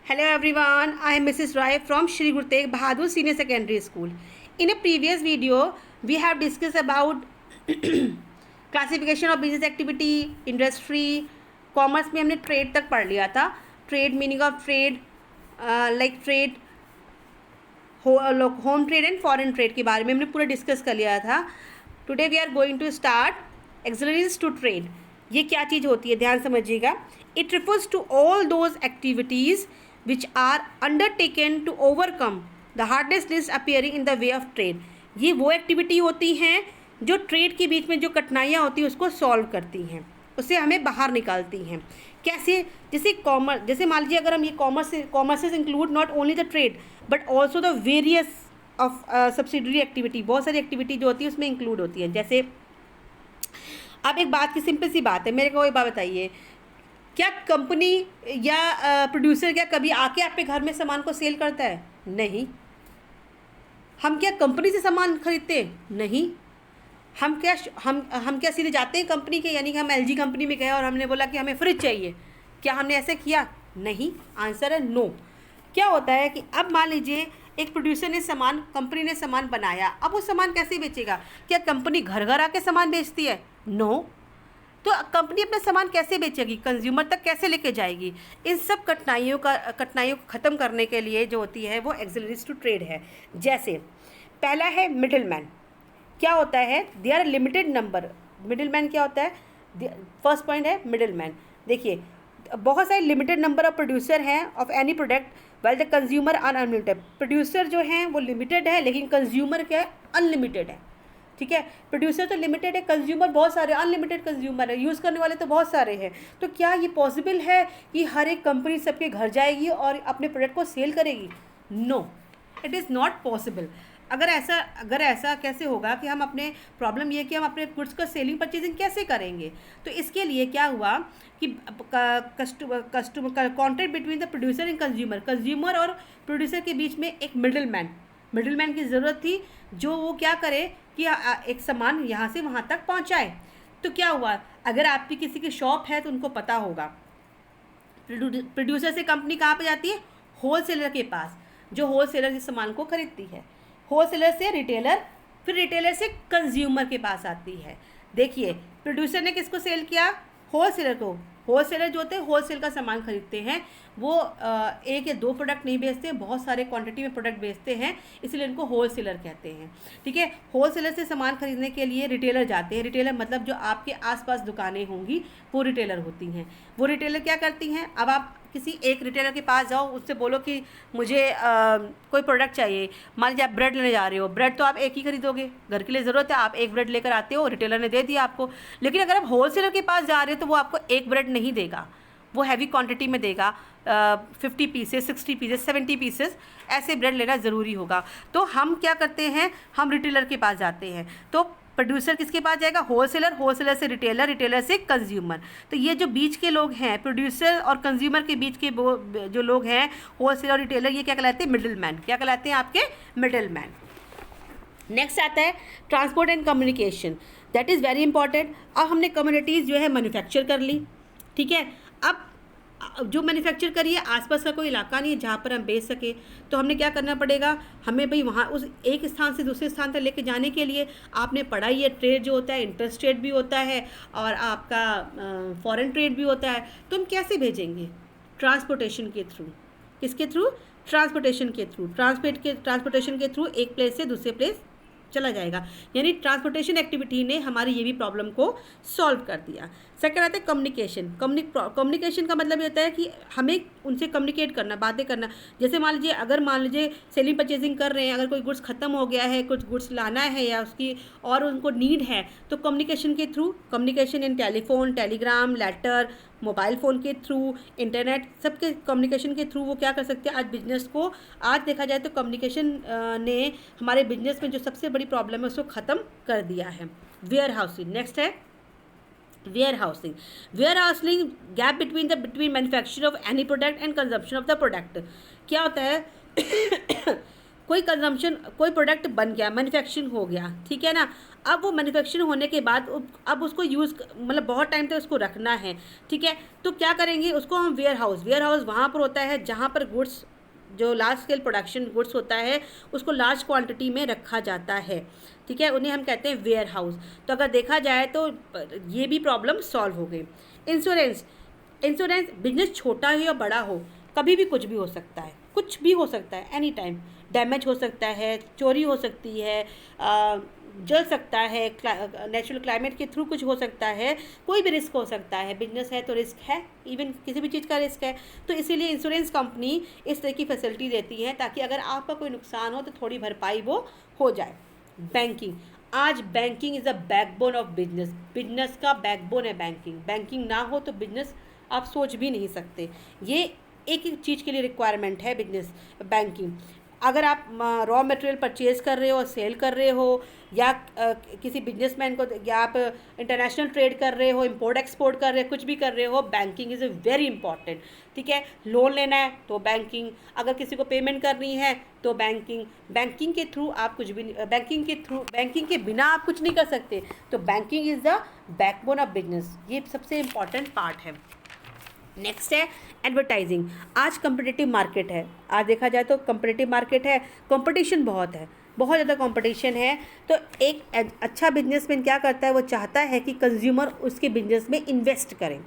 Hello everyone, I am Mrs. Rai from Shri Guru Tegh Bahadur Senior Secondary School. In a previous video, we have discussed about classification of business activity, industry, commerce में हमने trade तक पढ़ लिया था. Trade meaning of trade, like trade, home trade and foreign trade के बारे में हमने पूरा डिस्कस कर लिया था. Today we are going to start auxiliaries to trade. ये क्या चीज़ होती है, ध्यान समझिएगा. It refers to all those activities which are undertaken to overcome the hardest list appearing in the way of trade. ये वो एक्टिविटी होती हैं जो ट्रेड के बीच में जो कठिनाइयाँ होती हैं उसको सॉल्व करती हैं, उससे हमें बाहर निकालती हैं. कैसे? जैसे मान लीजिए अगर हम ये commerces include not only the trade but also the various of subsidiary activity. बहुत सारी एक्टिविटी जो होती है उसमें इंक्लूड होती है. जैसे अब एक बात की सिंपल सी बात है, मेरे को एक बात बताइए, क्या कंपनी या प्रोड्यूसर क्या कभी आके आपके घर में सामान को सेल करता है? नहीं. हम क्या कंपनी से सामान खरीदते हैं? नहीं. हम क्या सीधे जाते हैं कंपनी के, यानी कि हम एलजी कंपनी में गए और हमने बोला कि हमें फ्रिज चाहिए, क्या हमने ऐसे किया? नहीं. आंसर है नो. क्या होता है कि अब मान लीजिए एक प्रोड्यूसर ने सामान, कंपनी ने सामान बनाया, अब वो सामान कैसे बेचेगा? क्या कंपनी घर घर आके सामान बेचती है? नो. तो कंपनी अपना सामान कैसे बेचेगी, कंज्यूमर तक कैसे लेके जाएगी? इन सब कठिनाइयों को ख़त्म करने के लिए जो होती है वो एक्सिलरीज टू ट्रेड है. जैसे पहला है मिडिल मैन. क्या होता है? They are limited number. Middle man क्या होता है? फर्स्ट पॉइंट है मिडिल मैन. देखिए बहुत सारे लिमिटेड नंबर ऑफ प्रोड्यूसर हैं of any product well the consumer are unlimited. Producer जो हैं वो लिमिटेड है लेकिन कंज्यूमर क्या है? अनलिमिटेड है. ठीक है, प्रोड्यूसर तो लिमिटेड है, कंज्यूमर बहुत सारे अनलिमिटेड कंज्यूमर है, यूज़ करने वाले तो बहुत सारे हैं. तो क्या ये पॉसिबल है कि हर एक कंपनी सबके घर जाएगी और अपने प्रोडक्ट को सेल करेगी? No, it is not possible. अगर ऐसा कैसे होगा कि हम अपने प्रॉब्लम ये कि हम अपने गुड्स का सेलिंग परचेजिंग कैसे करेंगे? तो इसके लिए क्या हुआ कि customer contract between the producer and consumer और प्रोड्यूसर के बीच में एक मिडिल मैन की ज़रूरत थी, जो वो क्या करे कि एक सामान यहाँ से वहाँ तक पहुँचाए. तो क्या हुआ, अगर आपकी किसी की शॉप है तो उनको पता होगा प्रोड्यूसर से कंपनी कहाँ पे जाती है? होलसेलर के पास, जो होलसेलर इस सामान को खरीदती है. होलसेलर से रिटेलर, फिर रिटेलर से कंज्यूमर के पास आती है. देखिए प्रोड्यूसर ने किसको सेल किया? होलसेलर को. होलसेलर जो होते हैं होलसेल का सामान खरीदते हैं, वो एक या दो प्रोडक्ट नहीं बेचते हैं, बहुत सारे क्वांटिटी में प्रोडक्ट बेचते हैं, इसलिए इनको होलसेलर कहते हैं. ठीक है, होलसेलर से सामान खरीदने के लिए रिटेलर जाते हैं. रिटेलर मतलब जो आपके आसपास दुकानें होंगी वो रिटेलर होती हैं. वो रिटेलर क्या करती हैं? अब आप किसी एक रिटेलर के पास जाओ, उससे बोलो कि मुझे कोई प्रोडक्ट चाहिए. मान लीजिए आप ब्रेड लेने जा रहे हो, ब्रेड तो आप एक ही खरीदोगे, घर के लिए ज़रूरत है, आप एक ब्रेड लेकर आते हो, रिटेलर ने दे दिया आपको. लेकिन अगर आप होलसेलर के पास जा रहे हो तो वो आपको एक ब्रेड नहीं देगा, वो हैवी क्वांटिटी में देगा. 50 पीसेस, 60 पीसेस, 70 पीसेस ऐसे ब्रेड लेना ज़रूरी होगा. तो हम क्या करते हैं? हम रिटेलर के पास जाते हैं. तो प्रोड्यूसर किसके पास जाएगा? होलसेलर से रिटेलर से कंज्यूमर. तो ये जो बीच के लोग हैं, प्रोड्यूसर और कंज्यूमर के बीच के जो लोग हैं, होलसेलर और रिटेलर, ये क्या कहलाते हैं? Middle man. क्या कहलाते हैं? आपके मिडिल मैन. नेक्स्ट आता है transport and communication. That is very important. अब हमने कम्युनिटीज़ जो है मैन्युफैक्चर कर ली. ठीक है, अब जो मैन्युफैक्चर करिए, आसपास का कोई इलाका नहीं है जहाँ पर हम बेच सके, तो हमने क्या करना पड़ेगा? हमें भाई वहाँ उस एक स्थान से दूसरे स्थान तक लेके जाने के लिए आपने पढ़ा ही है, ट्रेड जो होता है इंटर ट्रेड भी होता है और आपका फॉरेन ट्रेड भी होता है. तो हम कैसे भेजेंगे? ट्रांसपोर्टेशन के थ्रू. किसके थ्रू? ट्रांसपोर्टेशन के थ्रू. ट्रांसपोर्टेशन के थ्रू एक प्लेस से दूसरे प्लेस चला जाएगा. यानी ट्रांसपोर्टेशन एक्टिविटी ने हमारी ये भी प्रॉब्लम को सॉल्व कर दिया. सेकंड आता है कम्युनिकेशन. कम्युनिकेशन का मतलब ये होता है कि हमें उनसे कम्युनिकेट करना, बातें करना. जैसे मान लीजिए सेलिंग परचेजिंग कर रहे हैं, अगर कोई गुड्स ख़त्म हो गया है, कुछ गुड्स लाना है या उसकी और उनको नीड है, तो कम्युनिकेशन के through, communication in telephone, telegram, letter, mobile phone के थ्रू, इंटरनेट, सबके कम्युनिकेशन के थ्रू वो क्या कर सकते हैं? आज बिजनेस को, आज देखा जाए तो कम्युनिकेशन ने हमारे बिजनेस में जो सबसे बड़ी प्रॉब्लम है उसको ख़त्म कर दिया है. Warehousing. नेक्स्ट है warehousing. Gap between manufacture of any product and consumption of the product. क्या होता है? कोई कंजम्पशन, कोई प्रोडक्ट बन गया, मैन्युफैक्चरिंग हो गया, ठीक है ना। अब वो मैन्युफैक्चरिंग होने के बाद अब उसको यूज़ मतलब बहुत टाइम तक उसको रखना है, ठीक है। तो क्या करेंगे, उसको हम वेयर हाउस वहाँ पर होता है जहाँ पर गुड्स, जो लार्ज स्केल प्रोडक्शन गुड्स होता है उसको लार्ज क्वांटिटी में रखा जाता है, ठीक है, उन्हें हम कहते हैं वेयर हाउस। तो अगर देखा जाए तो ये भी प्रॉब्लम सॉल्व हो गई। इंश्योरेंस, बिजनेस छोटा हो या बड़ा हो, कभी भी कुछ भी हो सकता है, कुछ भी हो सकता है, एनी टाइम डैमेज हो सकता है, चोरी हो सकती है, जल सकता है, नेचुरल क्लाइमेट के थ्रू कुछ हो सकता है, कोई भी रिस्क हो सकता है। बिजनेस है तो रिस्क है, इवन किसी भी चीज़ का रिस्क है। तो इसीलिए इंश्योरेंस कंपनी इस तरह की फैसिलिटी देती है ताकि अगर आपका कोई नुकसान हो तो थोड़ी भरपाई वो हो जाए। बैंकिंग, आज banking is a backbone of business, business का बैकबोन है बैंकिंग। बैंकिंग ना हो तो बिजनेस आप सोच भी नहीं सकते। ये एक एक चीज़ के लिए रिक्वायरमेंट है बिजनेस, बैंकिंग। अगर आप रॉ मटेरियल परचेज कर रहे हो और सेल कर रहे हो, या किसी बिजनेसमैन को, या आप इंटरनेशनल ट्रेड कर रहे हो, इंपोर्ट एक्सपोर्ट कर रहे हो, कुछ भी कर रहे हो, बैंकिंग इज़ वेरी इंपॉर्टेंट, ठीक है। लोन लेना है तो बैंकिंग, अगर किसी को पेमेंट करनी है तो बैंकिंग के थ्रू आप कुछ भी, बैंकिंग के बिना आप कुछ नहीं कर सकते। तो banking is the backbone of business, ये सबसे इम्पॉर्टेंट पार्ट है। नेक्स्ट है एडवर्टाइजिंग। आज कंपिटिटिव मार्केट है, आज देखा जाए तो कंपिटिटिव मार्केट है, कंपटीशन बहुत है, बहुत ज़्यादा कंपटीशन है। तो एक अच्छा बिजनेसमैन क्या करता है, वो चाहता है कि कंज्यूमर उसके बिजनेस में इन्वेस्ट करें।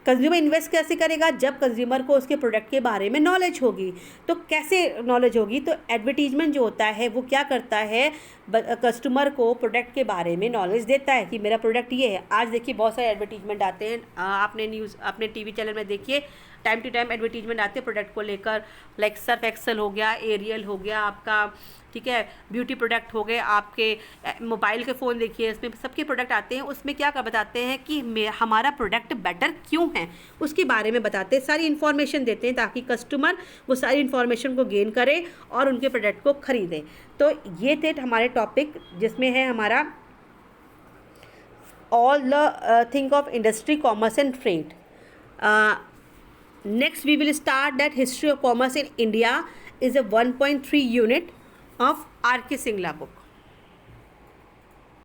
कंज्यूमर इन्वेस्ट कैसे करेगा, जब कंज्यूमर को उसके प्रोडक्ट के बारे में नॉलेज होगी। तो कैसे नॉलेज होगी, तो एडवर्टीजमेंट जो होता है वो क्या करता है, कस्टमर को प्रोडक्ट के बारे में नॉलेज देता है कि मेरा प्रोडक्ट ये है। आज देखिए बहुत सारे एडवर्टीजमेंट आते हैं, आपने टीवी चैनल में देखिए, टाइम टू टाइम एडवर्टीजमेंट आते हैं प्रोडक्ट को लेकर, लाइक सर्फ एक्सेल हो गया, एरियल हो गया आपका, ठीक है, ब्यूटी प्रोडक्ट हो गए, आपके मोबाइल के फ़ोन देखिए, इसमें सबके प्रोडक्ट आते हैं। उसमें क्या बताते हैं कि हमारा प्रोडक्ट बेटर क्यों है, उसके बारे में बताते हैं, सारी इन्फॉर्मेशन देते हैं ताकि कस्टमर वो सारी इन्फॉर्मेशन को गेन करे और उनके प्रोडक्ट को ख़रीदें। तो ये थे हमारे टॉपिक, जिसमें है हमारा all the think of industry, commerce and trade. Next we will start that history of commerce in India is a 1.3 unit of R.K. Singla book.